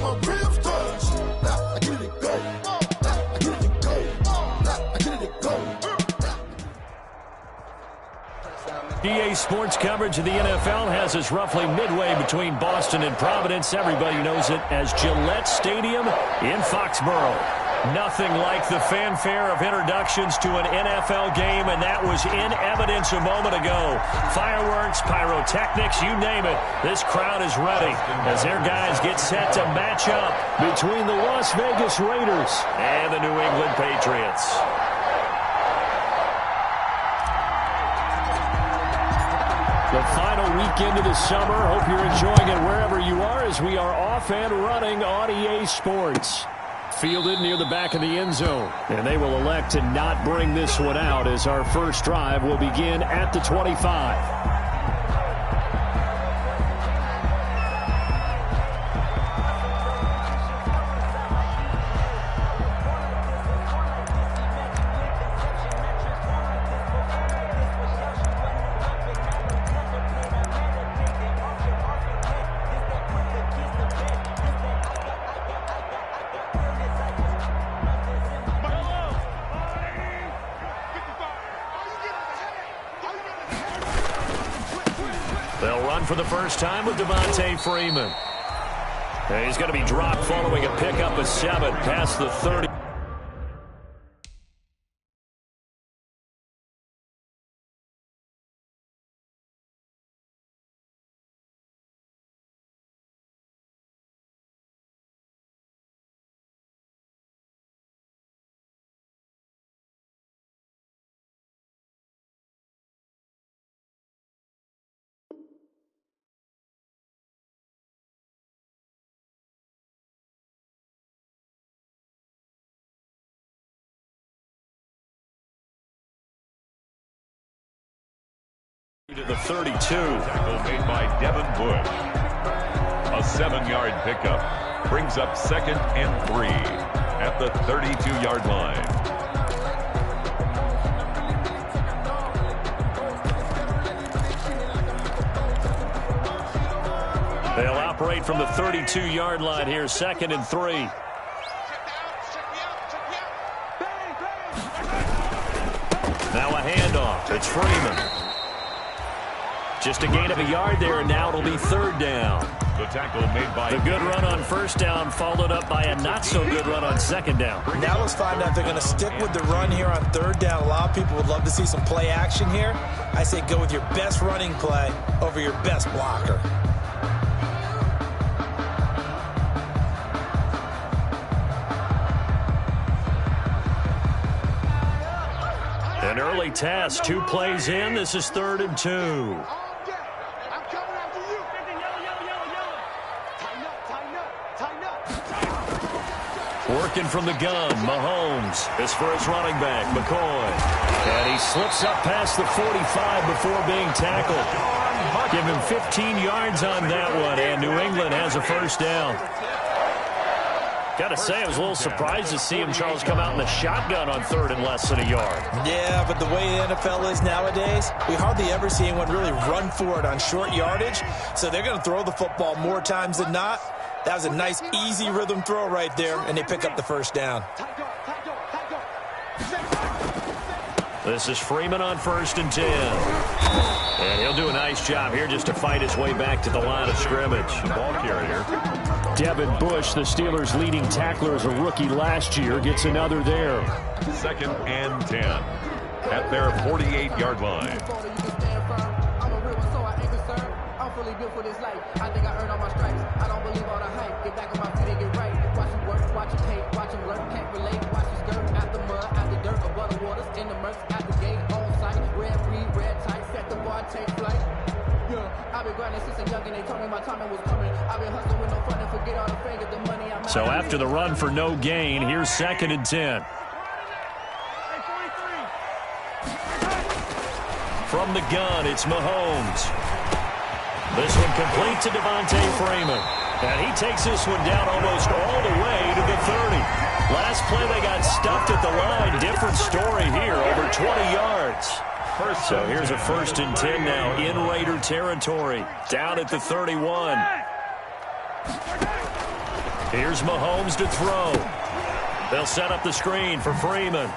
my rims touch. I get it go. I get it go. I get it go. EA Sports coverage of the NFL has us roughly midway between Boston and Providence. Everybody knows it as Gillette Stadium in Foxborough. Nothing like the fanfare of introductions to an NFL game, and that was in evidence a moment ago. Fireworks, pyrotechnics, you name it. This crowd is ready as their guys get set to match up between the Las Vegas Raiders and the New England Patriots. The final weekend of the summer. Hope you're enjoying it wherever you are as we are off and running on EA Sports. Fielded near the back of the end zone. And they will elect to not bring this one out as our first drive will begin at the 25. They'll run for the first time with Devontae Freeman. And he's going to be dropped following a pickup of 7 past the 30. To the 32. Tackle made by Devin Bush. A 7-yard pickup brings up 2nd and 3 at the 32-yard line. They'll operate from the 32-yard line here, 2nd and 3. Now a handoff. It's Freeman. Just a gain of a yard there, and now it'll be 3rd down. The tackle made by... The good run on 1st down followed up by a not-so-good run on 2nd down. Now let's find out if they're going to stick with the run here on 3rd down. A lot of people would love to see some play action here. I say go with your best running play over your best blocker. An early test, 2 plays in. This is 3rd and 2. Working from the gun, Mahomes. This for his running back, McCoy. And he slips up past the 45 before being tackled. Give him 15 yards on that one, and New England has a 1st down. Got to say, I was a little surprised to see him, Charles, come out in the shotgun on 3rd and less than a yard. Yeah, but the way the NFL is nowadays, we hardly ever see anyone really run for it on short yardage. So they're going to throw the football more times than not. That was a nice, easy rhythm throw right there, and they pick up the 1st down. This is Freeman on 1st and 10. And he'll do a nice job here just to fight his way back to the line of scrimmage. The ball carrier. Devin Bush, the Steelers' leading tackler as a rookie last year, gets another there. 2nd and 10 at their 48-yard line. So after the run for no gain, here's 2nd and 10. From the gun, it's Mahomes. This one complete to Devontae Freeman. And he takes this one down almost all the way to the 30. Last play, they got stuffed at the line. Different story here, over 20 yards. So here's a 1st and 10 now in Raider territory. Down at the 31. Here's Mahomes to throw. They'll set up the screen for Freeman.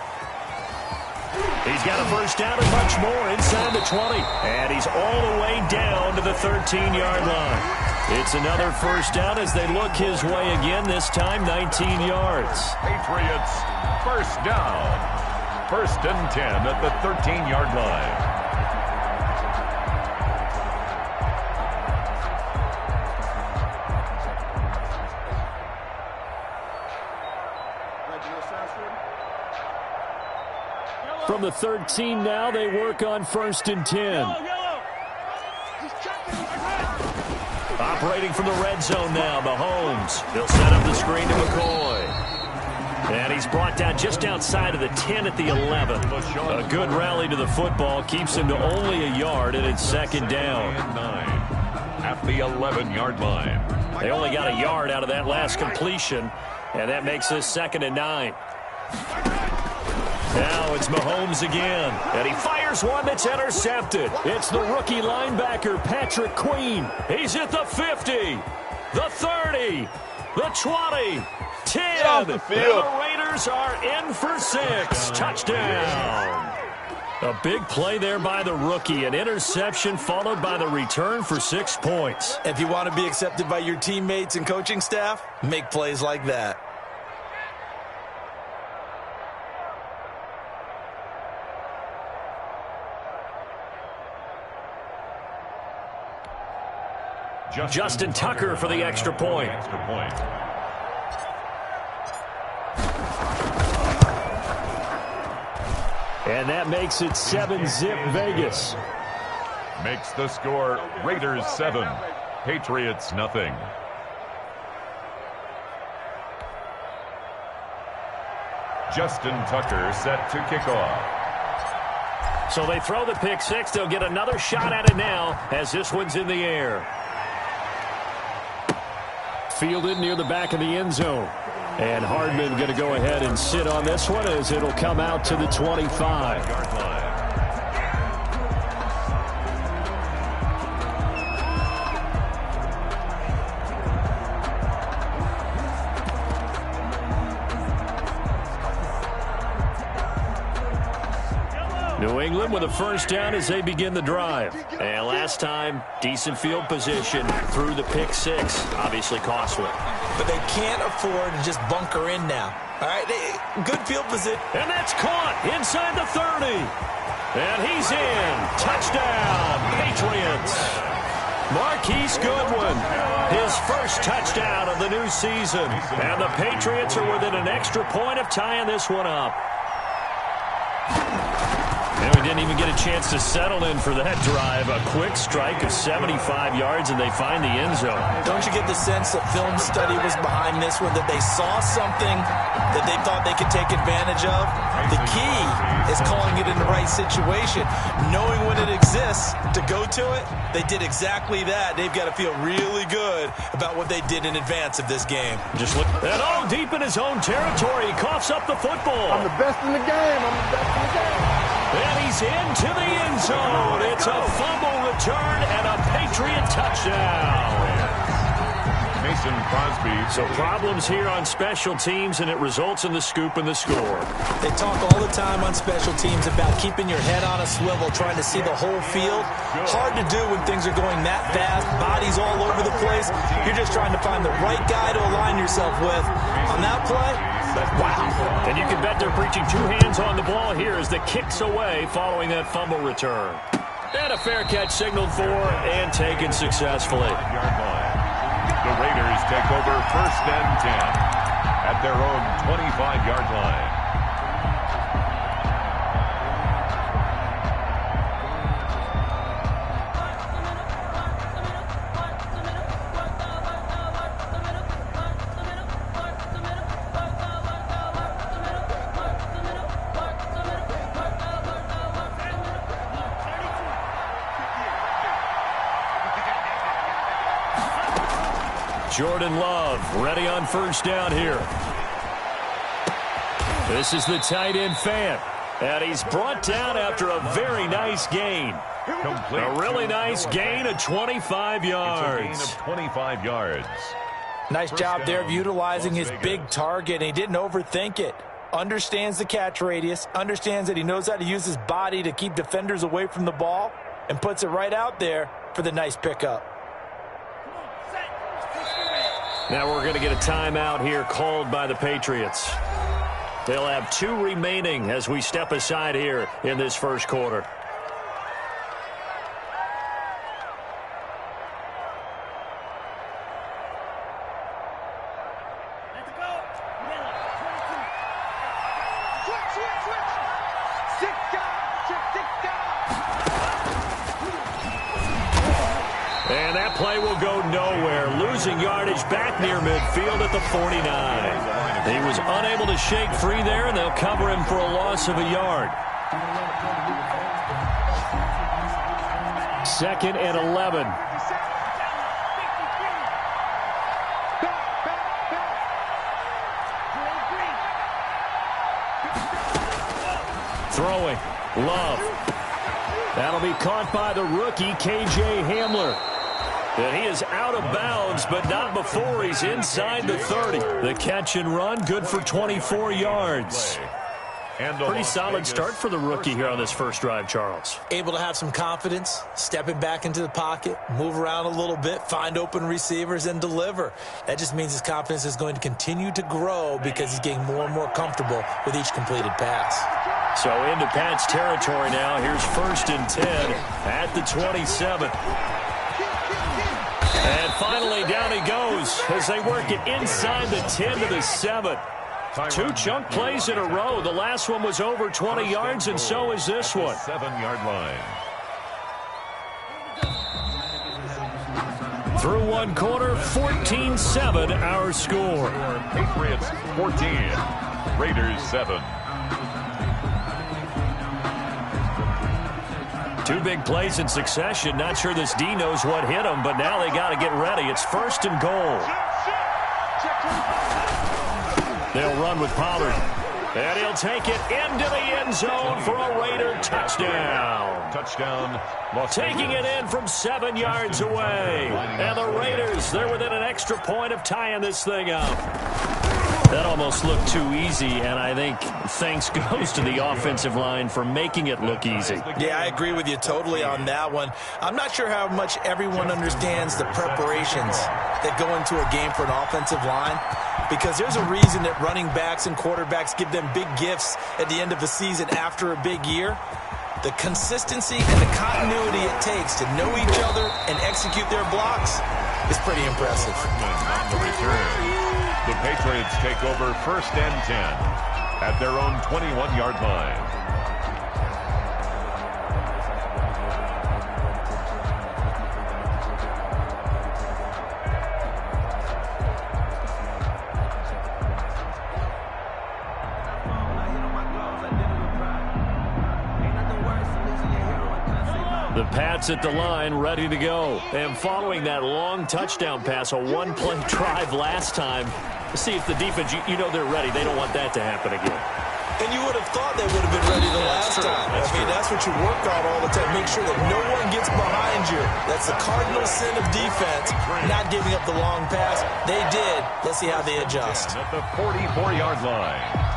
He's got a first down and much more inside the 20. And he's all the way down to the 13-yard line. It's another first down as they look his way again, this time 19 yards. Patriots, first down. First and 10 at the 13-yard line. From the 13 now, they work on first and 10. Operating from the red zone now, Mahomes. They'll set up the screen to McCoy. And he's brought down just outside of the 10 at the 11. A good rally to the football keeps him to only a yard, and it's second down. At the 11-yard line. They only got a yard out of that last completion, and that makes this second and 9. Now it's Mahomes again, and he fires one that's intercepted. It's the rookie linebacker, Patrick Queen. He's at the 50, the 30, the 20, 10. Off the And field. the Raiders are in for 6. Touchdown. A big play there by the rookie. An interception followed by the return for 6 points. If you want to be accepted by your teammates and coaching staff, make plays like that. Justin Tucker for the extra point. And that makes it 7-zip Vegas. Makes the score Raiders 7, Patriots nothing. Justin Tucker set to kick off. So they throw the pick six. They'll get another shot at it now as this one's in the air. Fielded near the back of the end zone. And Hardman going to go ahead and sit on this one as it'll come out to the 25. New England with a first down as they begin the drive. And last time, decent field position through the pick six. Obviously costly. But they can't afford to just bunker in now. All right, good field position. And that's caught inside the 30. And he's in. Touchdown, Patriots. Marquise Goodwin, his first touchdown of the new season. And the Patriots are within an extra point of tying this one up. And we didn't even get a chance to settle in for that drive. A quick strike of 75 yards, and they find the end zone. Don't you get the sense that film study was behind this one, that they saw something that they thought they could take advantage of? The key is calling it in the right situation. Knowing when it exists to go to it, they did exactly that. They've got to feel really good about what they did in advance of this game. Just look. And deep in his own territory, he coughs up the football. I'm the best in the game. I'm the best in the game. And he's into the end zone. It's a fumble return and a Patriot touchdown. Mason Crosby. So problems here on special teams, and it results in the scoop and the score. They talk all the time on special teams about keeping your head on a swivel, trying to see the whole field. Hard to do when things are going that fast, bodies all over the place. You're just trying to find the right guy to align yourself with. On that play, wow. And you can bet they're preaching two hands on the ball here as the kick's away following that fumble return. And a fair catch signaled for and taken successfully. The Raiders take over first and 10 at their own 25-yard line. Jordan Love ready on first down here. This is the tight end Fant. And he's brought down after a very nice gain. Complete. A really nice gain of 25 yards. It's a gain of 25 yards. Nice job there of utilizing his big target, and he didn't overthink it. Understands the catch radius, understands that he knows how to use his body to keep defenders away from the ball, and puts it right out there for the nice pickup. Now we're going to get a timeout here called by the Patriots. They'll have 2 remaining as we step aside here in this first quarter. And that play will go nowhere. Losing yardage back near midfield at the 49. He was unable to shake free there, and they'll cover him for a loss of a yard. 2nd and 11. Throwing. Love. That'll be caught by the rookie, K.J. Hamler. And he is out of bounds, but not before he's inside the 30. The catch and run, good for 24 yards. Pretty solid start for the rookie here on this first drive, Charles. Able to have some confidence, stepping back into the pocket, move around a little bit, find open receivers, and deliver. That just means his confidence is going to continue to grow because he's getting more and more comfortable with each completed pass. So into Pat's territory now. Here's 1st and 10 at the 27. And finally, down he goes as they work it inside the 10 to the 7. 2 chunk plays in a row. The last one was over 20 yards, and so is this one. 7-yard line. Through 1 quarter, 14-7 our score. Patriots 14, Raiders 7. 2 big plays in succession. Not sure this D knows what hit him, but now they got to get ready. It's 1st and goal. They'll run with Pollard. And he'll take it into the end zone for a Raider touchdown. Touchdown. Taking it in from 7 yards away. And the Raiders, they're within an extra point of tying this thing up. That almost looked too easy, and I think thanks goes to the offensive line for making it look easy. Yeah, I agree with you totally on that one. I'm not sure how much everyone understands the preparations that go into a game for an offensive line, because there's a reason that running backs and quarterbacks give them big gifts at the end of the season after a big year. The consistency and the continuity it takes to know each other and execute their blocks is pretty impressive. On the return. The Patriots take over 1st and 10 at their own 21-yard line. The Pats at the line, ready to go. And following that long touchdown pass, a 1-play drive last time, see if the defense, you know they're ready. They don't want that to happen again. And you would have thought they would have been ready the last time. That's what you work on all the time. Make sure that no one gets behind you. That's the cardinal sin of defense, not giving up the long pass. They did. Let's see how they adjust. At the 44-yard line.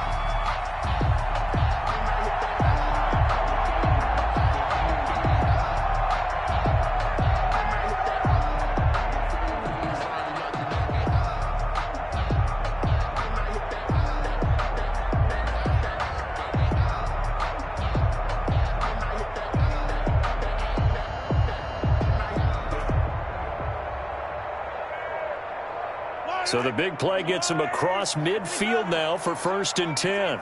So the big play gets him across midfield now for 1st and 10.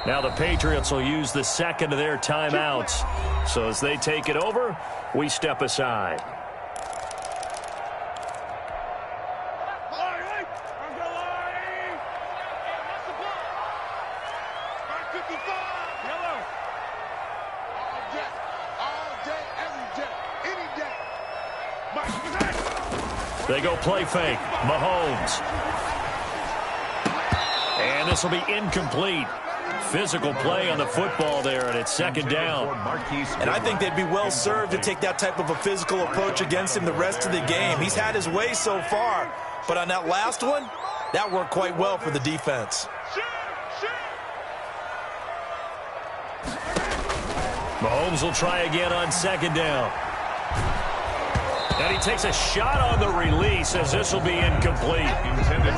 Now the Patriots will use the 2nd of their timeouts. So as they take it over, we step aside. They go play fake. Mahomes. And this will be incomplete. Physical play on the football there, and it's second down. And I think they'd be well served to take that type of a physical approach against him the rest of the game. He's had his way so far, but on that last one, that worked quite well for the defense. Mahomes will try again on second down. And he takes a shot on the release as this will be incomplete.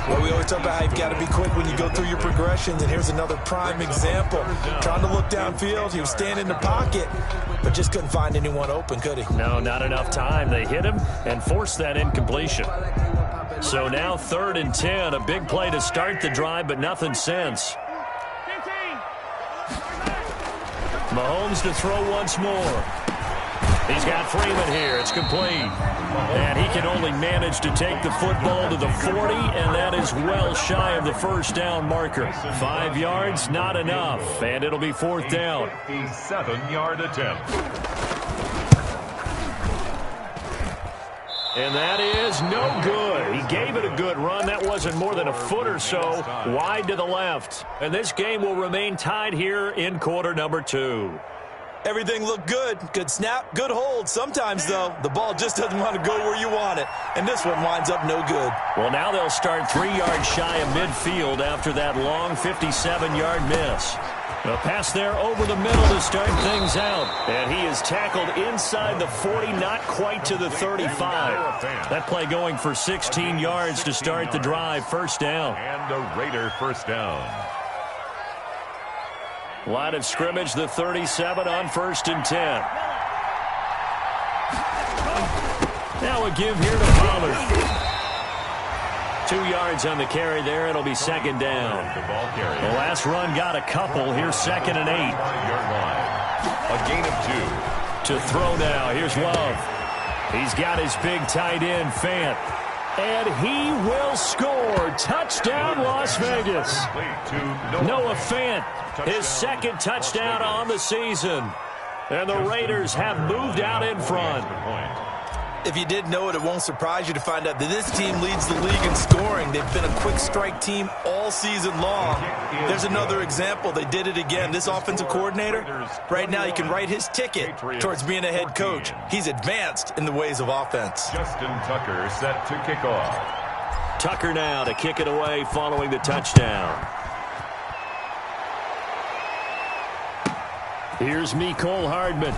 Well, we always talk about how you've got to be quick when you go through your progressions, and here's another prime example. Trying to look downfield, he was standing in the pocket, but just couldn't find anyone open, could he? No, not enough time. They hit him and forced that incompletion. So now 3rd and 10, a big play to start the drive, but nothing since. Mahomes to throw once more. He's got Freeman here. It's complete. And he can only manage to take the football to the 40, and that is well shy of the first down marker. 5 yards, not enough, and it'll be 4th down. A 7-yard attempt. And that is no good. He gave it a good run. That wasn't more than a foot or so wide to the left. And this game will remain tied here in quarter number 2. Everything looked good. Good snap, good hold. Sometimes, though, the ball just doesn't want to go where you want it. And this one winds up no good. Well, now they'll start 3 yards shy of midfield after that long 57-yard miss. A pass there over the middle to start things out. And he is tackled inside the 40, not quite to the 35. That play going for 16 yards to start the drive. First down. And a Raider first down. Line of scrimmage, the 37 on 1st and 10. Now a give here to Pollard. 2 yards on the carry there. It'll be second down. The last run got a couple. Here's 2nd and 8. A gain of 2. To throw now. Here's Love. He's got his big tight end, Fant. And he will score. Touchdown, Las Vegas. Noah Fant, his 2nd touchdown on the season. And the Raiders have moved out in front. If you didn't know it, it won't surprise you to find out that this team leads the league in scoring. They've been a quick strike team all season long. There's another example. They did it again. This offensive coordinator, right now, you can write his ticket towards being a head coach. He's advanced in the ways of offense. Justin Tucker set to kick off. Tucker now to kick it away following the touchdown. Here's Mecole Hardman.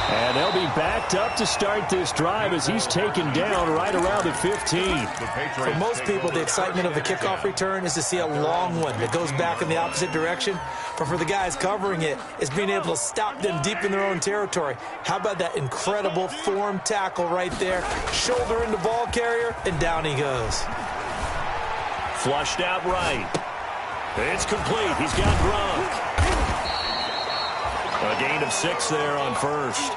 And they'll be backed up to start this drive as he's taken down right around the 15. For most people, the excitement of the kickoff return is to see a long one that goes back in the opposite direction. But for the guys covering it, it's being able to stop them deep in their own territory. How about that incredible form tackle right there? Shoulder into ball carrier, and down he goes. Flushed out right. It's complete. He's got Gronk. A gain of 6 there on first.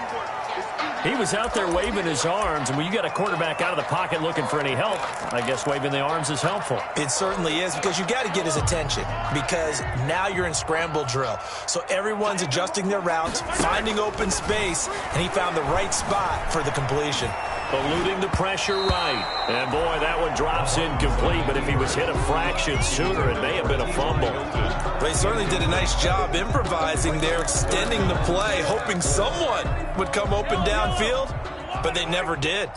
He was out there waving his arms, and when you got a quarterback out of the pocket looking for any help, I guess waving the arms is helpful. It certainly is, because you got to get his attention, because now you're in scramble drill. So everyone's adjusting their routes, finding open space, and he found the right spot for the completion. Eluding the pressure right. And boy, that one drops incomplete, but if he was hit a fraction sooner, it may have been a fumble. But he certainly did a nice job improvising there, extending the play, hoping someone would come open downfield, but they never did.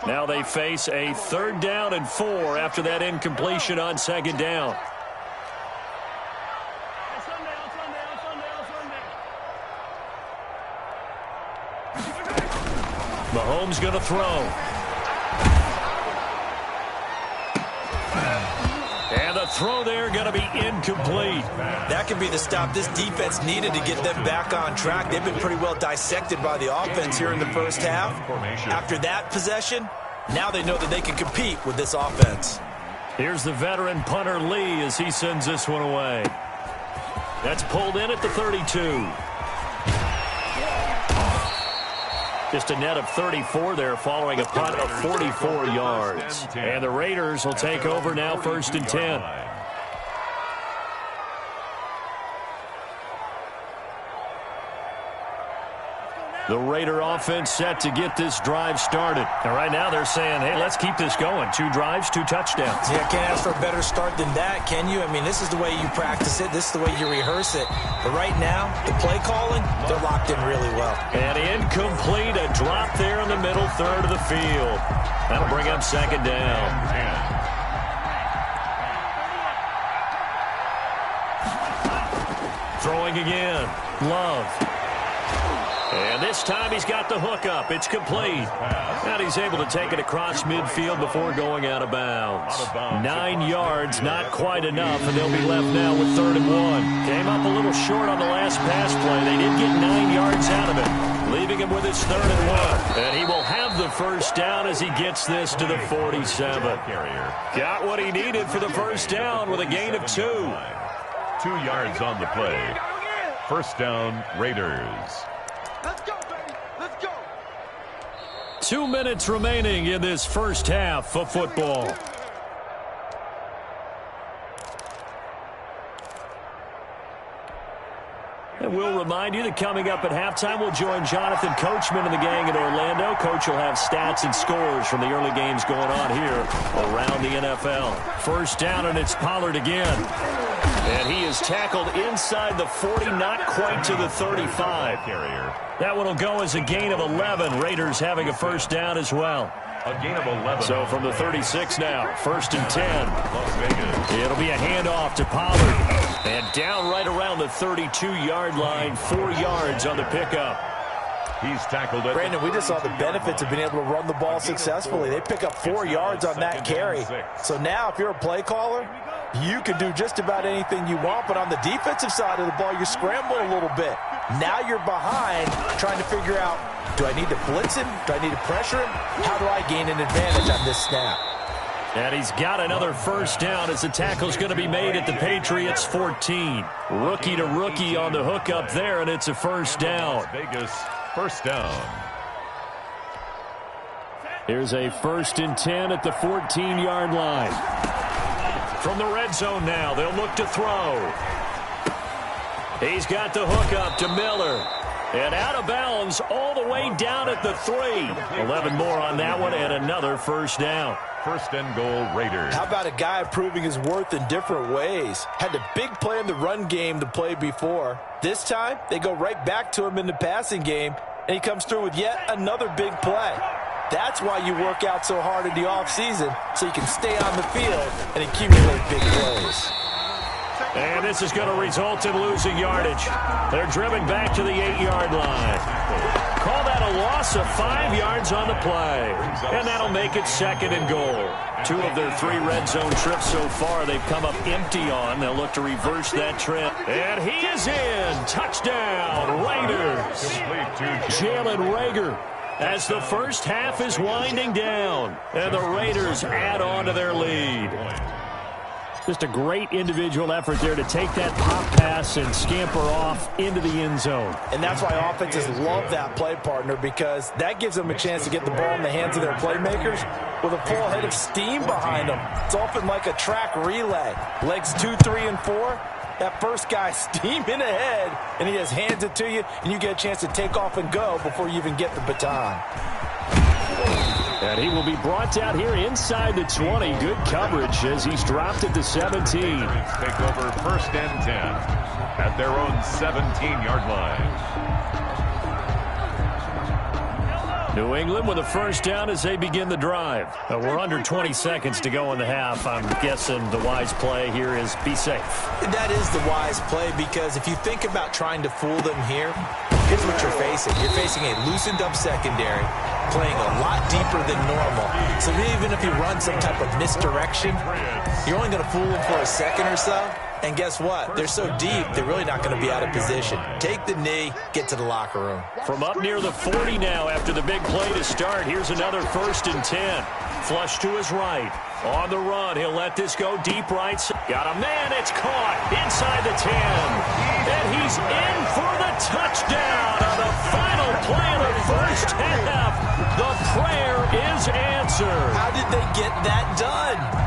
Now they face a 3rd down and 4 after that incompletion on 2nd down. Mahomes going to throw. And the throw there going to be incomplete. That could be the stop this defense needed to get them back on track. They've been pretty well dissected by the offense here in the first half. After that possession, now they know that they can compete with this offense. Here's the veteran punter Lee as he sends this one away. That's pulled in at the 32. Just a net of 34 there following a punt of 44 yards. And the Raiders will take over now 1st and 10. The Raider offense set to get this drive started. And right now they're saying, hey, let's keep this going. 2 drives, 2 touchdowns. Yeah, can't ask for a better start than that, can you? I mean, this is the way you practice it. This is the way you rehearse it. But right now, the play calling, they're locked in really well. And incomplete, a drop there in the middle third of the field. That'll bring up second down. Throwing again. Love. And this time he's got the hook up. It's complete. And he's able to take it across midfield before going out of bounds. 9 yards, not quite enough, and they'll be left now with 3rd and 1. Came up a little short on the last pass play. They did get 9 yards out of it, leaving him with his 3rd and 1. And he will have the first down as he gets this to the 47. Got what he needed for the first down with a gain of 2. 2 yards on the play. First down, Raiders. Let's go, baby. Let's go. 2 minutes remaining in this first half of football. And we'll remind you that coming up at halftime, we'll join Jonathan Coachman and the gang in Orlando. Coach will have stats and scores from the early games going on here around the NFL. First down, and it's Pollard again. And he is tackled inside the 40, not quite to the 35. That one will go as a gain of 11. Raiders having a first down as well. A gain of 11. So from the 36 now, 1st and 10. Las Vegas. It'll be a handoff to Pollard. And down right around the 32-yard line, 4 yards on the pickup. He's tackled it. Brandon, we just saw the benefits of being able to run the ball successfully. They pick up 4 yards on that carry. So now if you're a play caller, you can do just about anything you want. But on the defensive side of the ball, you're scrambling a little bit. Now you're behind trying to figure out, do I need to blitz him? Do I need to pressure him? How do I gain an advantage on this snap? And he's got another first down as the tackle's going to be made at the Patriots 14. Rookie to rookie on the hook up there, and it's a first down. Vegas, first down. Here's a 1st and 10 at the 14-yard line. From the red zone now, they'll look to throw. He's got the hook up to Miller. And out of bounds all the way down at the 3. 11 more on that one and another first down. 1st and goal, Raiders. How about a guy proving his worth in different ways? Had a big play in the run game the play before. This time, they go right back to him in the passing game, and he comes through with yet another big play. That's why you work out so hard in the offseason, so you can stay on the field and accumulate big plays. And this is going to result in losing yardage. They're driven back to the 8-yard line. Call that a loss of 5 yards on the play. And that'll make it 2nd and goal. 2 of their 3 red zone trips so far they've come up empty on. They'll look to reverse that trip. And he is in. Touchdown, Raiders. Jalen Reagor. As the first half is winding down. And the Raiders add on to their lead. Just a great individual effort there to take that pop pass and scamper off into the end zone. And that's why offenses love that play partner, because that gives them a chance to get the ball in the hands of their playmakers with a full head of steam behind them. It's often like a track relay. Legs 2, 3, and 4. That first guy steaming ahead, and he just hands it to you, and you get a chance to take off and go before you even get the baton. And he will be brought down here inside the 20. Good coverage as he's dropped at the 17. Take over 1st and 10 at their own 17-yard line. New England with a first down as they begin the drive. We're under 20 seconds to go in the half. I'm guessing the wise play here is be safe. That is the wise play, because if you think about trying to fool them here, here's what you're facing. You're facing a loosened up secondary, playing a lot deeper than normal. So even if you run some type of misdirection, you're only going to fool them for a second or so. And guess what? They're so deep, they're really not going to be out of position. Take the knee, get to the locker room. From up near the 40 now after the big play to start. Here's another 1st and 10. Flush to his right. On the run, he'll let this go deep right. Got a man, it's caught inside the 10. And he's in for the touchdown on the final play of the first half. The prayer is answered. How did they get that done?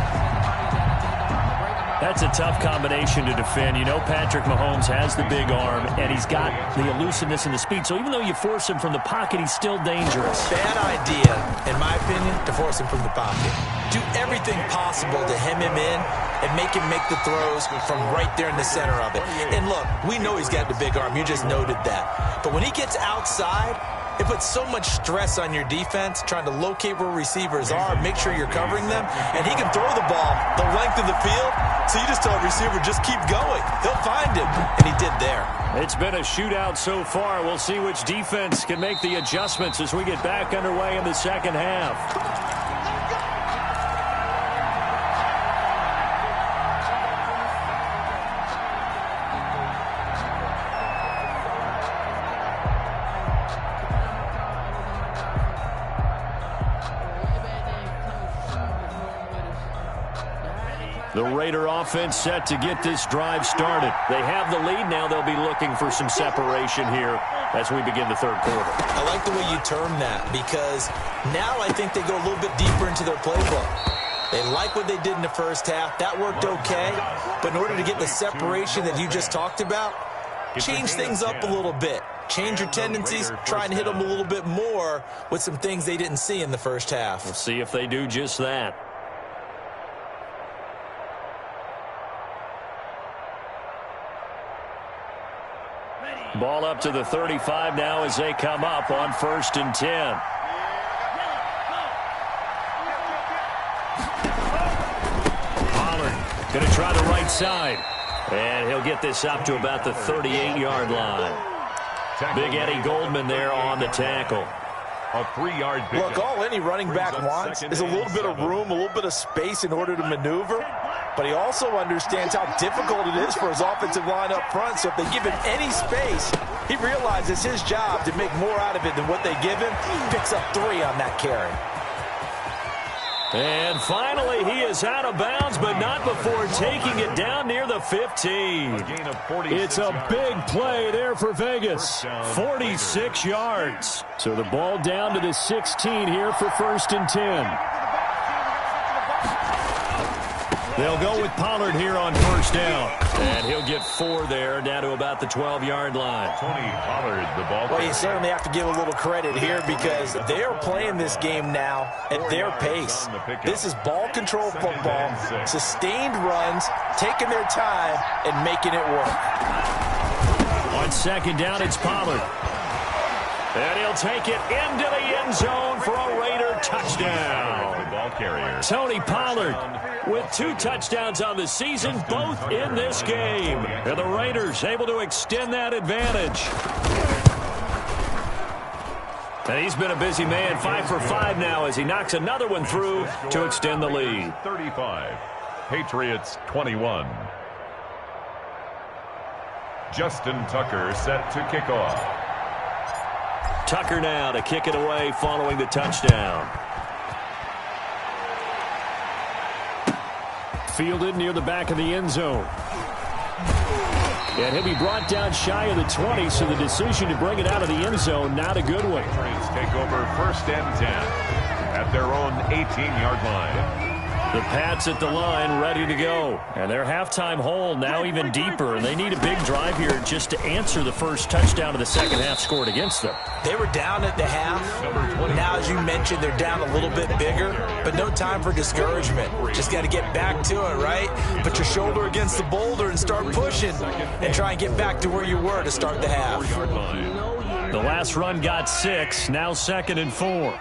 That's a tough combination to defend. You know Patrick Mahomes has the big arm, and he's got the elusiveness and the speed. So even though you force him from the pocket, he's still dangerous. Bad idea, in my opinion, to force him from the pocket. Do everything possible to hem him in and make him make the throws from right there in the center of it. And look, we know he's got the big arm. You just noted that. But when he gets outside, it puts so much stress on your defense trying to locate where receivers are, make sure you're covering them, and he can throw the ball the length of the field, so you just tell a receiver, just keep going. He'll find him, and he did there. It's been a shootout so far. We'll see which defense can make the adjustments as we get back underway in the second half. The Raider offense set to get this drive started. They have the lead. Now they'll be looking for some separation here as we begin the third quarter. I like the way you term that, because now I think they go a little bit deeper into their playbook. They like what they did in the first half. That worked okay. But in order to get the separation that you just talked about, change things up a little bit. Change your tendencies. Try and hit them a little bit more with some things they didn't see in the first half. We'll see if they do just that. Ball up to the 35 now as they come up on 1st and 10. Pollard going to try the right side. And he'll get this up to about the 38-yard line. Big Eddie Goldman there on the tackle. A 3-yard pickup. Look, all any running back wants is a little bit of room, a little bit of space in order to maneuver. But he also understands how difficult it is for his offensive line up front. So if they give him any space, he realizes his job to make more out of it than what they give him. He picks up 3 on that carry. And finally, he is out of bounds, but not before taking it down near the 15. It's a big play there for Vegas. 46 yards. So the ball down to the 16 here for 1st and 10. They'll go with Pollard here on 1st down. And he'll get 4 there, down to about the 12-yard line. Tony Pollard, the ball. Well, you certainly have to give a little credit here, because they are playing this game now at their pace. This is ball control football, sustained runs, taking their time, and making it work. On 2nd down, it's Pollard. And he'll take it into the end zone for a Raider touchdown. The ball carrier. Tony Pollard with 2 touchdowns on the season, both in this game. And the Raiders able to extend that advantage. And he's been a busy man, 5 for 5 now as he knocks another one through to extend the lead. 35, Patriots 21. Justin Tucker set to kick off. Tucker now to kick it away following the touchdown. Fielded near the back of the end zone. And he'll be brought down shy of the 20, so the decision to bring it out of the end zone, not a good one. Patriots take over 1st and 10 at their own 18-yard line. The Pats at the line ready to go. And their halftime hole now even deeper. And they need a big drive here just to answer the first touchdown of the second half scored against them. They were down at the half. Now, as you mentioned, they're down a little bit bigger, but no time for discouragement. Just got to get back to it, right? Put your shoulder against the boulder and start pushing and try and get back to where you were to start the half. The last run got 6. Now 2nd and 4.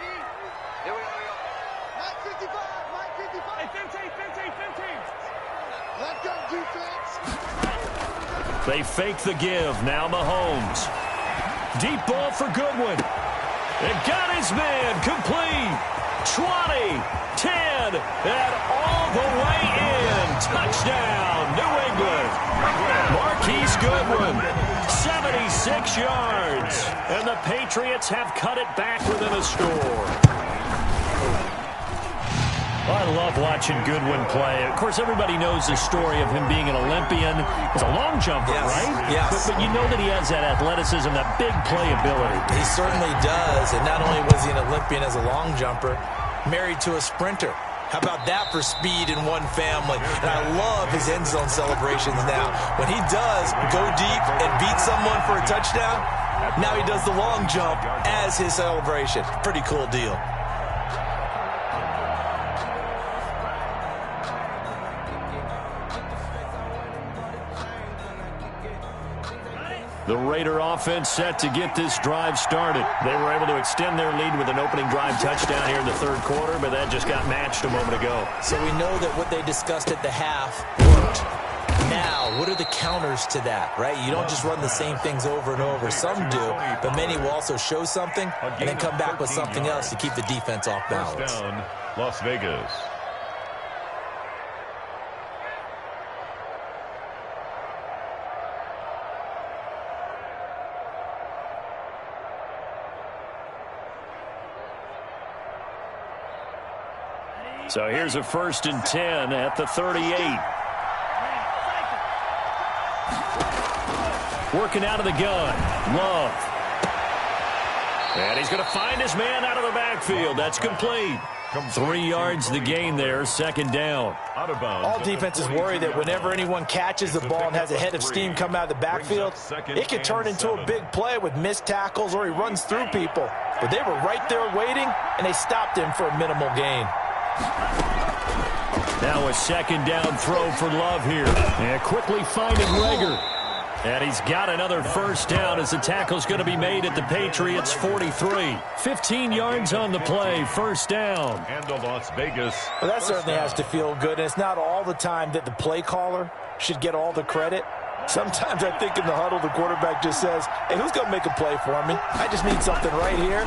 They fake the give. Now Mahomes. Deep ball for Goodwin. And got his man complete. 20, 10, and all the way in. Touchdown, New England. Marquise Goodwin, 76 yards. And the Patriots have cut it back within a score. I love watching Goodwin play. Of course, everybody knows the story of him being an Olympian. He's a long jumper, right? Yes. But you know that he has that athleticism, that big playability. He certainly does. And not only was he an Olympian as a long jumper, married to a sprinter. How about that for speed in one family? And I love his end zone celebrations now. When he does go deep and beat someone for a touchdown, now he does the long jump as his celebration. Pretty cool deal. The Raider offense set to get this drive started. They were able to extend their lead with an opening drive touchdown here in the third quarter, but that just got matched a moment ago. So we know that what they discussed at the half worked. Now, what are the counters to that, right? You don't just run the same things over and over. Some do, but many will also show something and then come back with something else to keep the defense off balance. First down, Las Vegas. So here's a 1st and 10 at the 38. Working out of the gun. Love. And he's going to find his man out of the backfield. That's complete. 3 yards the gain there, 2nd down. Out of bounds. All defenses worry that whenever anyone catches the ball and has a head of steam come out of the backfield, it could turn into a big play with missed tackles or he runs through people. But they were right there waiting, and they stopped him for a minimal gain. Now a 2nd down throw for Love here. And quickly finding Rager. And he's got another 1st down as the tackle's going to be made at the Patriots 43. 15 yards on the play, 1st down. And the Las Vegas. Well, that certainly has to feel good. And it's not all the time that the play caller should get all the credit. Sometimes I think in the huddle, the quarterback just says, hey, who's going to make a play for me? I just need something right here.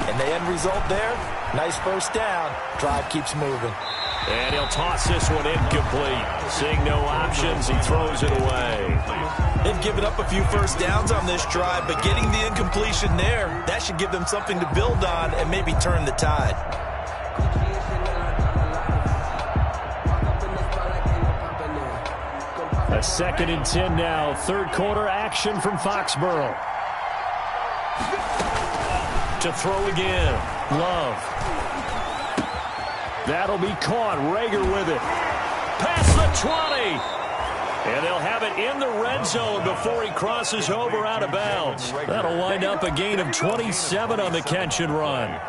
And the end result there, nice 1st down. Drive keeps moving. And he'll toss this one incomplete. Seeing no options, he throws it away. They've given up a few 1st downs on this drive, but getting the incompletion there, that should give them something to build on and maybe turn the tide. A 2nd and 10 now. 3rd quarter action from Foxborough. To throw again. Love. That'll be caught. Rager with it. Past the 20. And they'll have it in the red zone before he crosses over out of bounds. That'll wind up a gain of 27 on the catch and run.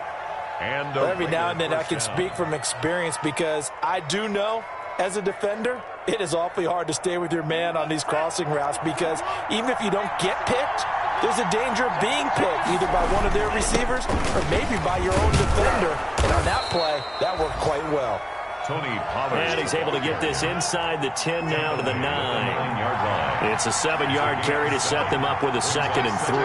And every now and then I can speak from experience because I do know as a defender, it is awfully hard to stay with your man on these crossing routes because even if you don't get picked, there's a danger of being picked either by one of their receivers or maybe by your own defender. And on that play, that worked quite well. Tony Pollard. And he's able to get this inside the 10 now to the 9-yard line. It's a 7-yard carry to set them up with a 2nd and 3.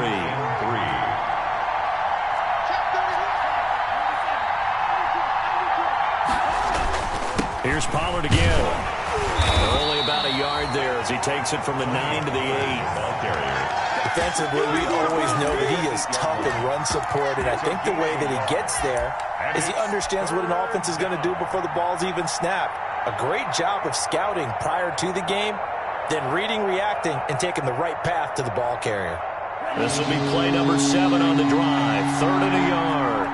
Here's Pollard again. Only about a yard there as he takes it from the 9 to the 8. Ball carrier. Defensively, we always know that he is tough in run support, and I think the way that he gets there is he understands what an offense is going to do before the ball's even snapped. A great job of scouting prior to the game, then reading, reacting, and taking the right path to the ball carrier. This will be play number 7 on the drive. 3rd and a yard.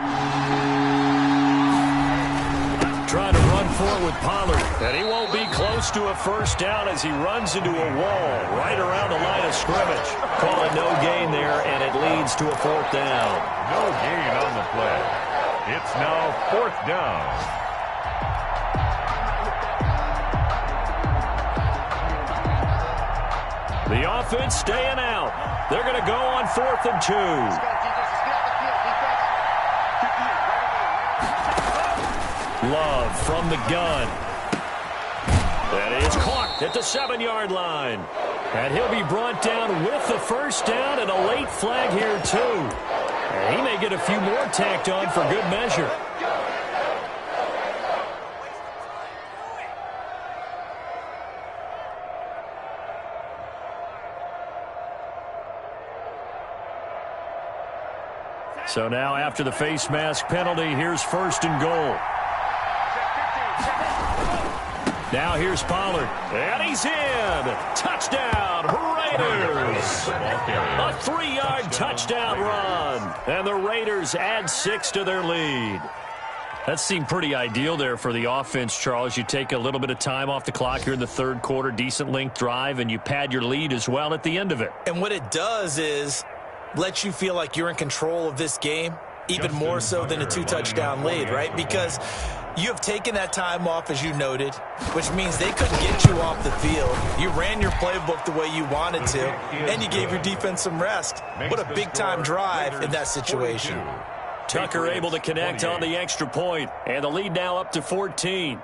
Trying to run for it with Pollard. And he won't be close to a 1st down as he runs into a wall right around the line of scrimmage. Call it no gain there, and it leads to a 4th down. No gain on the play. It's now 4th down. The offense staying out. They're going to go on 4th and 2. Love from the gun. That is caught at the 7-yard line. And he'll be brought down with the 1st down and a late flag here, too. And he may get a few more tacked on for good measure. So now after the face mask penalty, here's 1st and goal. Now here's Pollard, and he's in. Touchdown, Raiders. A 3-yard touchdown run, and the Raiders add 6 to their lead. That seemed pretty ideal there for the offense, Charles. You take a little bit of time off the clock here in the third quarter, decent length drive, and you pad your lead as well at the end of it. And what it does is let you feel like you're in control of this game, even more so than a 2-touchdown lead, right? Because you have taken that time off, as you noted, which means they couldn't get you off the field. You ran your playbook the way you wanted to, and you gave your defense some rest. What a big-time drive in that situation. Tucker able to connect on the extra point, and the lead now up to 14.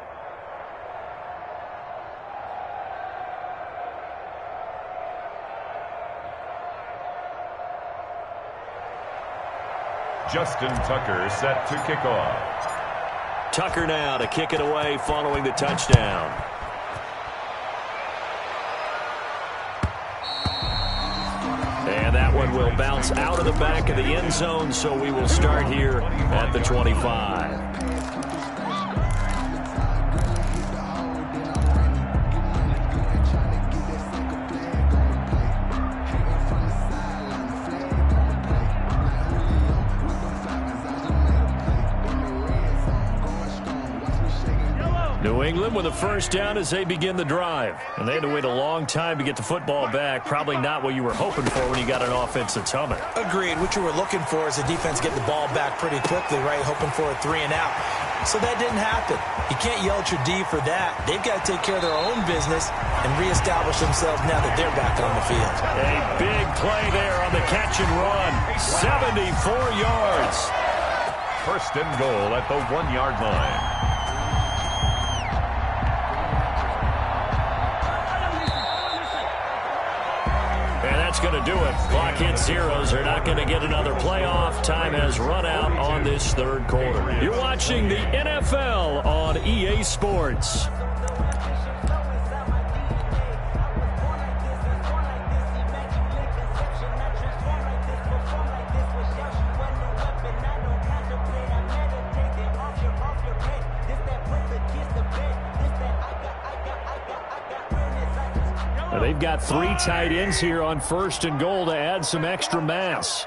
Justin Tucker set to kick off. Tucker now to kick it away following the touchdown. And that one will bounce out of the back of the end zone, so we will start here at the 25. New England with a first down as they begin the drive. And they had to wait a long time to get the football back. Probably not what you were hoping for when you got an offense that's humming. Agreed. What you were looking for is the defense getting the ball back pretty quickly, right? Hoping for a 3-and-out. So that didn't happen. You can't yell at your D for that. They've got to take care of their own business and reestablish themselves now that they're back on the field. A big play there on the catch and run. 74 yards. First and goal at the 1-yard line. That's going to do it. Clock hits zeros. They're not going to get another playoff. Time has run out on this third quarter. You're watching the NFL on EA Sports. They've got 3 tight ends here on first and goal to add some extra mass.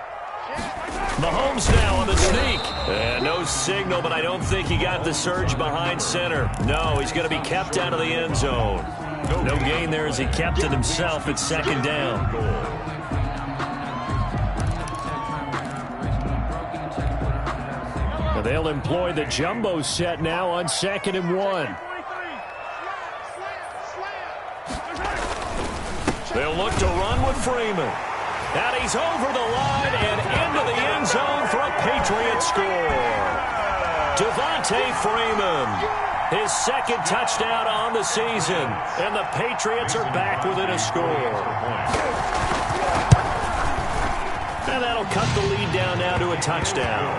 Mahomes now on the sneak. And no signal, but I don't think he got the surge behind center. No, he's going to be kept out of the end zone. No gain there as he kept it himself at second down. They'll employ the jumbo set now on 2nd and 1. They'll look to run with Freeman. And he's over the line and into the end zone for a Patriots score. Devontae Freeman, his 2nd touchdown on the season. And the Patriots are back within a score. And that'll cut the lead down now to a touchdown.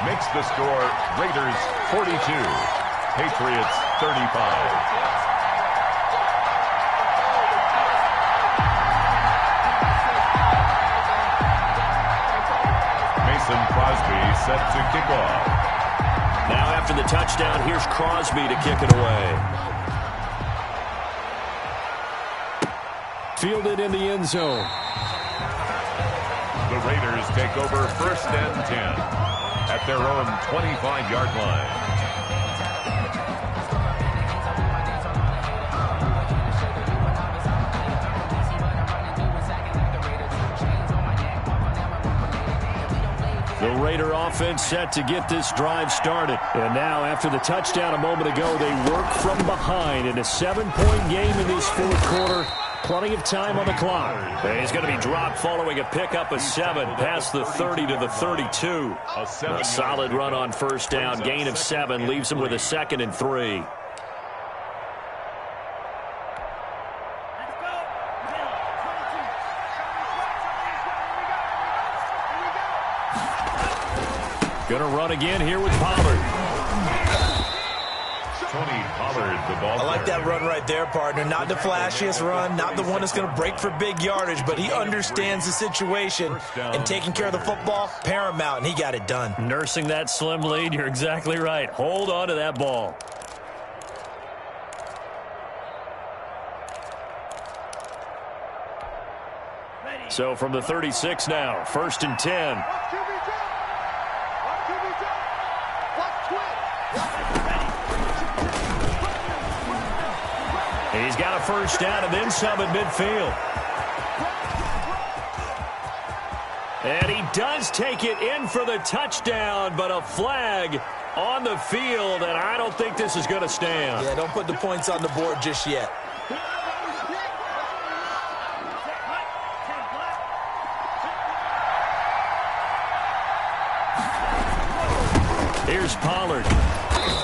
Makes the score Raiders 42, Patriots 35. Crosby set to kick off. Now after the touchdown, here's Crosby to kick it away. Fielded in the end zone. The Raiders take over 1st and 10 at their own 25-yard line. The Raider offense set to get this drive started. And now, after the touchdown a moment ago, they work from behind in a 7-point game in this fourth quarter. Plenty of time on the clock. And he's going to be dropped following a pickup of 7 past the 30 to the 32. A solid run on first down. Gain of 7 leaves him with a 2nd and 3. Going to run again here with Pollard. Tony Pollard, the ball. I like that run right there, partner. Not the flashiest run, not the one that's going to break for big yardage, but he understands the situation, and taking care of the football, paramount, and he got it done. Nursing that slim lead, you're exactly right. Hold on to that ball. So from the 36 now, 1st and 10. He's got a first down and then some at midfield. And he does take it in for the touchdown, but a flag on the field, and I don't think this is going to stand. Yeah, don't put the points on the board just yet. Here's Pollard.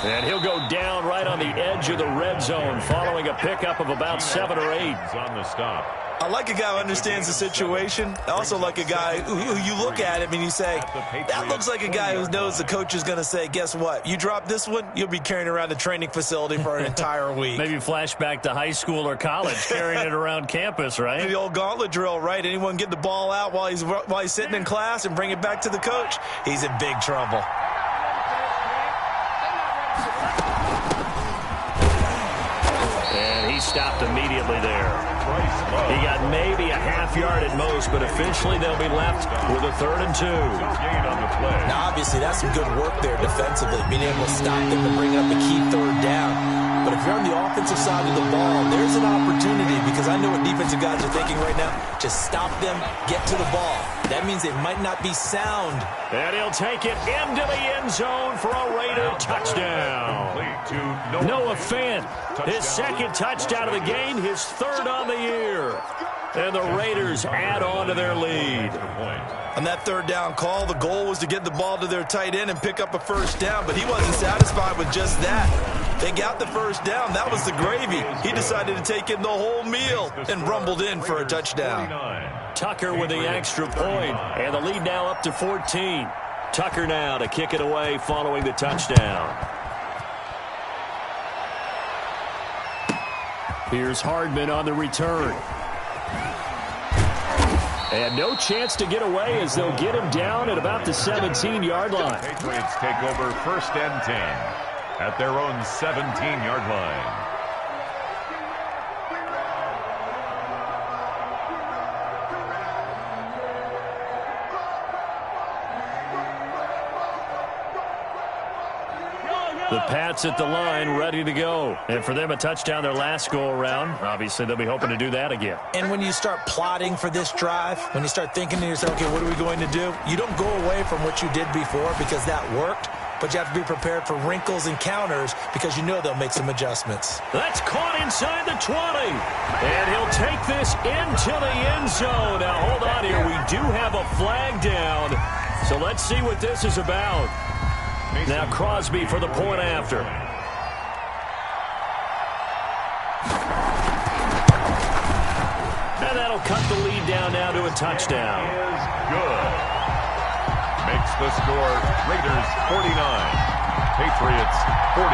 And he'll go down right on the edge of the red zone following a pickup of about 7 or 8. On the stop. I like a guy who understands the situation. I also like a guy who you look at him and you say, that looks like a guy who knows the coach is going to say, guess what? You drop this one, you'll be carrying around the training facility for an entire week. Maybe flashback to high school or college, carrying it around campus, right? The old gauntlet drill, right? Anyone get the ball out while he's sitting in class and bring it back to the coach? He's in big trouble. And he stopped immediately there. He got maybe a half yard at most, but officially they'll be left with a 3rd and 2. Now, obviously, that's some good work there defensively, being able to stop them and bring up a key 3rd down. But if you're on the offensive side of the ball, there's an opportunity, because I know what defensive guys are thinking right now. Just stop them, get to the ball. That means they might not be sound. And he'll take it into the end zone for a Raider touchdown. Noah Fant, his 2nd touchdown of the game, his 3rd on the year. And the Raiders add on to their lead. On that 3rd down call, the goal was to get the ball to their tight end and pick up a first down, but he wasn't satisfied with just that. They got the first down. That was the gravy. He decided to take in the whole meal and rumbled in for a touchdown. Tucker with the extra point, and the lead now up to 14. Tucker now to kick it away following the touchdown. Here's Hardman on the return. And no chance to get away as they'll get him down at about the 17-yard line. Patriots take over 1st and 10 at their own 17-yard line. The Pats at the line, ready to go. And for them, a touchdown their last go-around. Obviously, they'll be hoping to do that again. And when you start plotting for this drive, when you start thinking to yourself, okay, what are we going to do? You don't go away from what you did before because that worked, but you have to be prepared for wrinkles and counters because you know they'll make some adjustments. That's caught inside the 20. And he'll take this into the end zone. Now, hold on here. We do have a flag down. So let's see what this is about. Now Crosby for the point after. And that'll cut the lead down now to a touchdown. Is good. Makes the score Raiders 49, Patriots 42.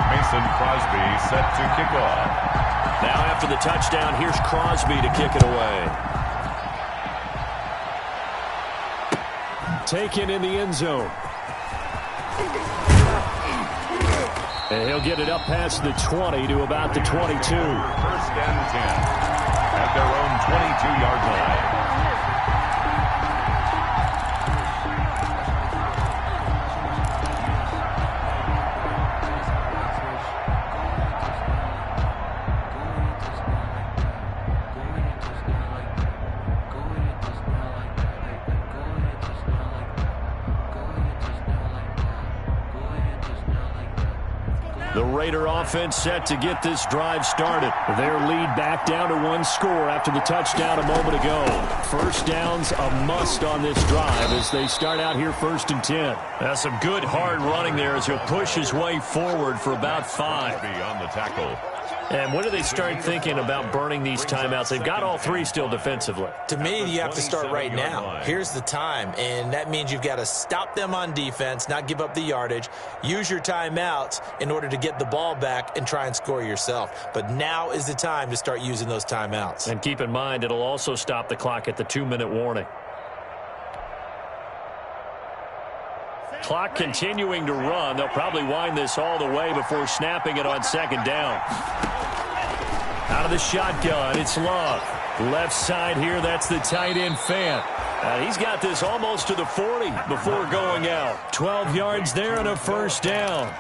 Mason Crosby set to kick off. Now after the touchdown, here's Crosby to kick it away. Taken in the end zone. And he'll get it up past the 20 to about the 22. 1st and 10 at their own 22-yard line. The Raider offense set to get this drive started. Their lead back down to 1 score after the touchdown a moment ago. First down's a must on this drive as they start out here 1st and 10. That's some good hard running there as he'll push his way forward for about 5. On the tackle. And when do they start thinking about burning these timeouts? They've got all 3 still defensively. To me, you have to start right now. Here's the time, and that means you've got to stop them on defense, not give up the yardage, use your timeouts in order to get the ball back and try and score yourself. But now is the time to start using those timeouts. And keep in mind, it'll also stop the clock at the 2-minute warning. Clock continuing to run. They'll probably wind this all the way before snapping it on 2nd down. Out of the shotgun, it's Love. Left side here, that's the tight end Fant. He's got this almost to the 40 before going out. 12 yards there and a first down.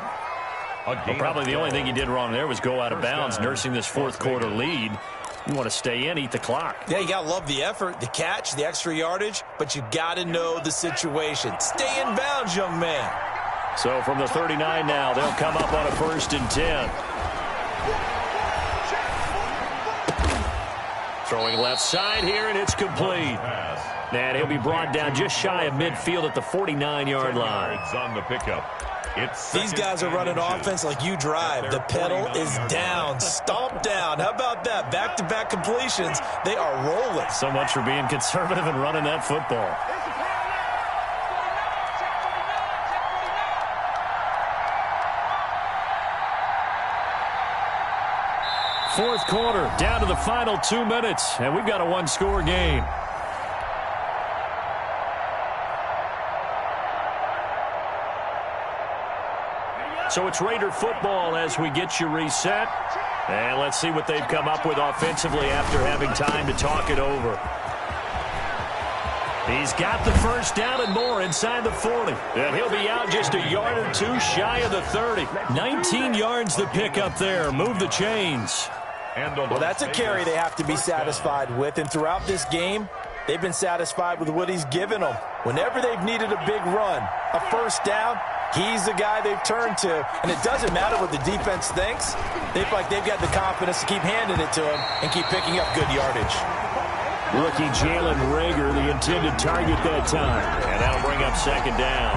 Well, probably the only thing he did wrong there was go out of bounds, nursing this fourth quarter lead. You want to stay in, eat the clock. Yeah, you got to love the effort, the catch, the extra yardage, but you got to know the situation. Stay in bounds, young man. So from the 39 now, they'll come up on a 1st and 10. Throwing left side here, and it's complete. And he'll be brought down just shy of midfield at the 49-yard line. On the pickup. These guys are running offense like you drive. The pedal is down, stomped down. How about that? Back-to-back completions. They are rolling. So much for being conservative and running that football. Fourth quarter, down to the final 2 minutes, and we've got a one-score game. So it's Raider football as we get you reset. And let's see what they've come up with offensively after having time to talk it over. He's got the first down and more inside the 40. And he'll be out just a yard or two shy of the 30. 19 yards the pick up there. Move the chains. Well, that's a carry they have to be satisfied with. And throughout this game, they've been satisfied with what he's given them. Whenever they've needed a big run, a first down, he's the guy they've turned to. And it doesn't matter what the defense thinks. They feel like they've got the confidence to keep handing it to him and keep picking up good yardage. Rookie Jalen Reagor, the intended target that time. And that'll bring up 2nd down.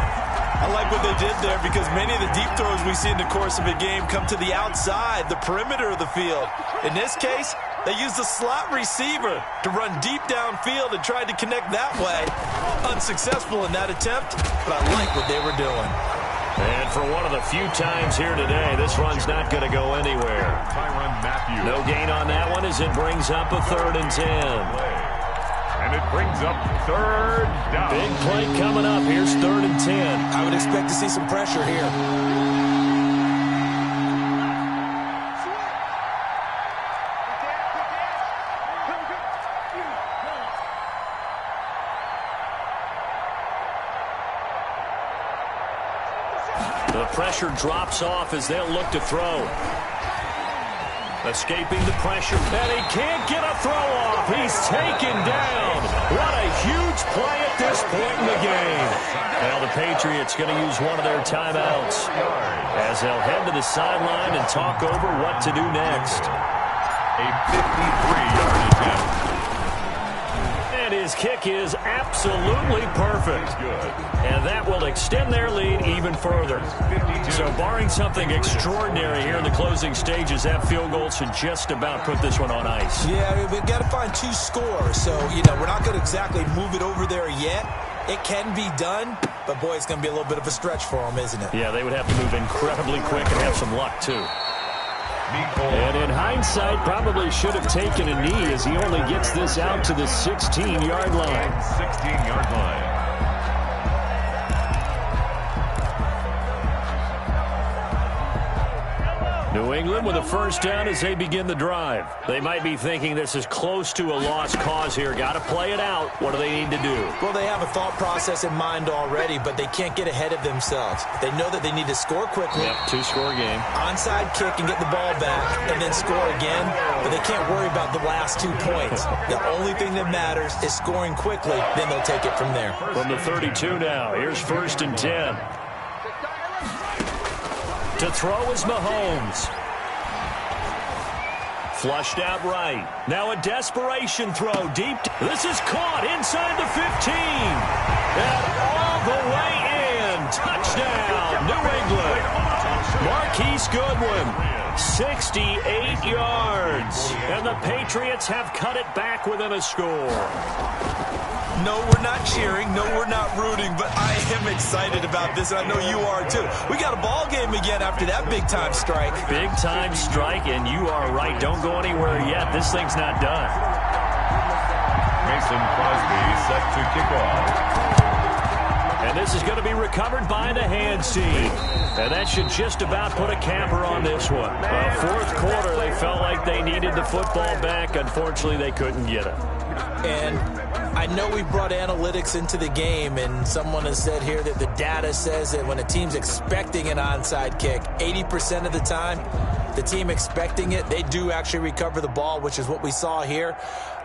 I like what they did there because many of the deep throws we see in the course of a game come to the outside, the perimeter of the field. In this case, they used the slot receiver to run deep downfield and tried to connect that way. Unsuccessful in that attempt, but I like what they were doing. And for one of the few times here today, this run's not going to go anywhere. No gain on that one as it brings up a 3rd and 10. And it brings up 3rd down. Big play coming up. Here's 3rd and 10. I would expect to see some pressure here. The pressure drops off as they'll look to throw. Escaping the pressure, and he can't get a throw off. He's taken down. What a huge play at this point in the game. Now the Patriots going to use one of their timeouts as they'll head to the sideline and talk over what to do next. A 53-yard attempt. And his kick is absolutely perfect. And that will extend their lead even further. So barring something extraordinary here in the closing stages, that field goal should just about put this one on ice. Yeah, we've got to find 2 scores. So, we're not going to exactly move it over there yet. It can be done, but boy, it's going to be a little bit of a stretch for them, isn't it? Yeah, they would have to move incredibly quick and have some luck, too. And in hindsight, probably should have taken a knee as he only gets this out to the 16-yard line. 16-yard line. New England with a first down as they begin the drive. They might be thinking this is close to a lost cause here. Got to play it out. What do they need to do? Well, they have a thought process in mind already, but they can't get ahead of themselves. They know that they need to score quickly. Yep, 2-score game. Onside kick and get the ball back and then score again, but they can't worry about the last 2 points. The only thing that matters is scoring quickly, then they'll take it from there. From the 32 now, here's 1st and 10. To throw is Mahomes. Flushed out right. Now a desperation throw deep. This is caught inside the 15. And all the way in. Touchdown, New England. Marquise Goodwin, 68 yards. And the Patriots have cut it back within a score. No, we're not cheering. No, we're not rooting, but I am excited about this, and I know you are too. We got a ball game again after that big-time strike. Big-time strike, and you are right. Don't go anywhere yet. This thing's not done. Mason Crosby set to kick off. And this is going to be recovered by the hands team. And that should just about put a capper on this one. Fourth quarter, they felt like they needed the football back. Unfortunately, they couldn't get it. And I know we brought analytics into the game, and someone has said here that the data says that when a team's expecting an onside kick, 80% of the time, the team expecting it, they do actually recover the ball, which is what we saw here.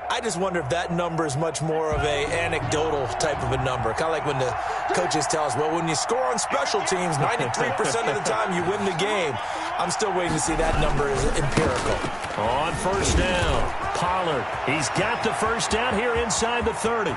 I just wonder if that number is much more of a anecdotal type of a number. Kind of like when the coaches tell us, well, when you score on special teams, 93% of the time you win the game. I'm still waiting to see that number is empirical. On first down, Pollard. He's got the first down here inside the 30.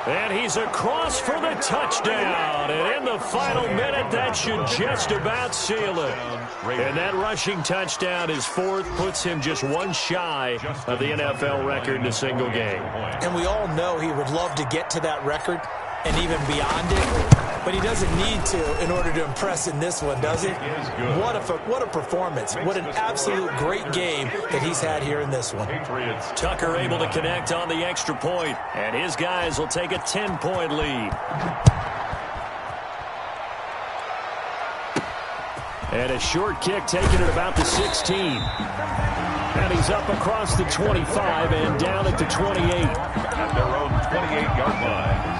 And he's across for the touchdown. And in the final minute, that should just about seal it. And that rushing touchdown, his fourth, puts him just one shy of the NFL record in a single game. And we all know he would love to get to that record and even beyond it. But he doesn't need to in order to impress in this one, does he? What a performance. What an absolute great game that he's had here in this one. Tucker able to connect on the extra point, and his guys will take a 10-point lead. And a short kick taken at about the 16. And he's up across the 25 and down at the 28. At their own 28-yard line.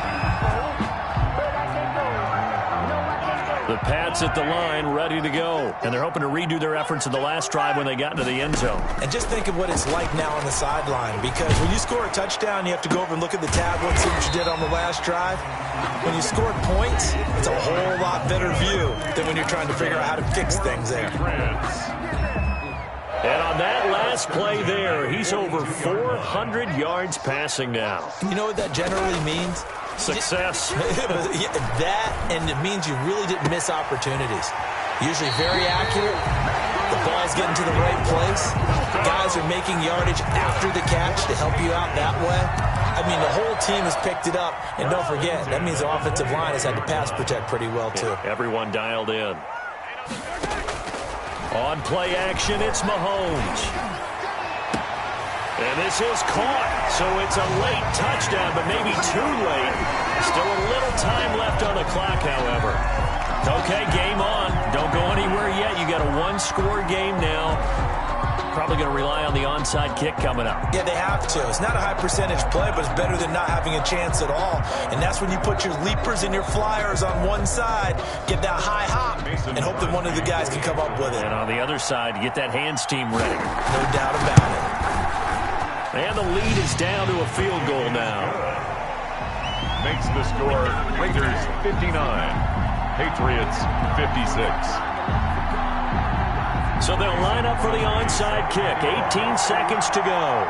The Pats at the line, ready to go. And they're hoping to redo their efforts in the last drive when they got into the end zone. And just think of what it's like now on the sideline, because when you score a touchdown, you have to go over and look at the tablet and see what you did on the last drive. When you scored points, it's a whole lot better view than when you're trying to figure out how to fix things there. And on that last play there, he's over 400 yards passing now. You know what that generally means? Success. That, and it means you really didn't miss opportunities. Usually very accurate. The ball's getting to the right place. Guys are making yardage after the catch to help you out that way. I mean, the whole team has picked it up. And don't forget, that means the offensive line has had to pass protect pretty well, too. Everyone dialed in. On play action, it's Mahomes. And this is caught, so it's a late touchdown, but maybe too late. Still a little time left on the clock, however. Okay, game on. Don't go anywhere yet. You got a one-score game now. Probably going to rely on the onside kick coming up. Yeah, they have to. It's not a high-percentage play, but it's better than not having a chance at all. And that's when you put your leapers and your flyers on one side, get that high hop, and hope that one of the guys can come up with it. And on the other side, get that hands team ready. No doubt about it. And the lead is down to a field goal now. Makes the score Raiders 59, Patriots 56. So they'll line up for the onside kick. 18 seconds to go.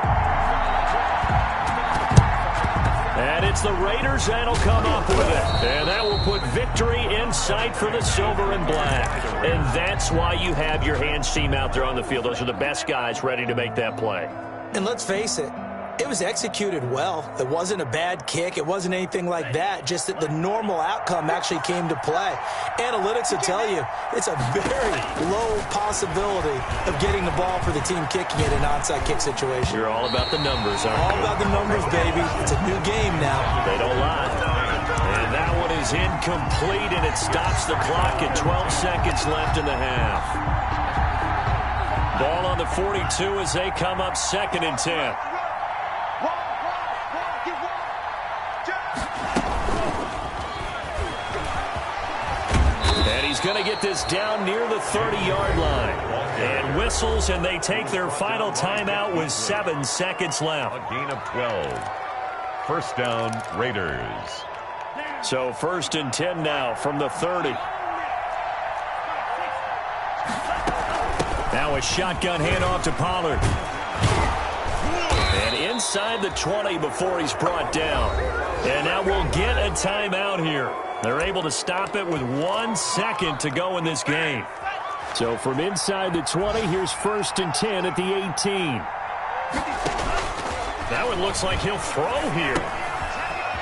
And it's the Raiders that'll come up with it. And that will put victory in sight for the silver and black. And that's why you have your hands team out there on the field. Those are the best guys ready to make that play. And let's face it, it was executed well. It wasn't a bad kick. It wasn't anything like that. Just that the normal outcome actually came to play. Analytics will tell you it's a very low possibility of getting the ball for the team kicking it in an onside kick situation. You're all about the numbers, aren't you? All about the numbers, baby. It's a new game now. They don't lie. And that one is incomplete, and it stops the clock at 12 seconds left in the half. Ball on the 42 as they come up 2nd and 10. And he's going to get this down near the 30-yard line. And whistles, and they take their final timeout with 7 seconds left. A gain of 12. First down, Raiders. So 1st and 10 now from the 30. Now a shotgun handoff to Pollard. And inside the 20 before he's brought down. And now we'll get a timeout here. They're able to stop it with 1 second to go in this game. So from inside the 20, here's 1st and 10 at the 18. That one looks like he'll throw here.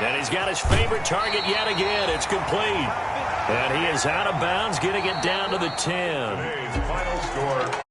And he's got his favorite target yet again. It's complete. And he is out of bounds, getting it down to the 10. Today's final score.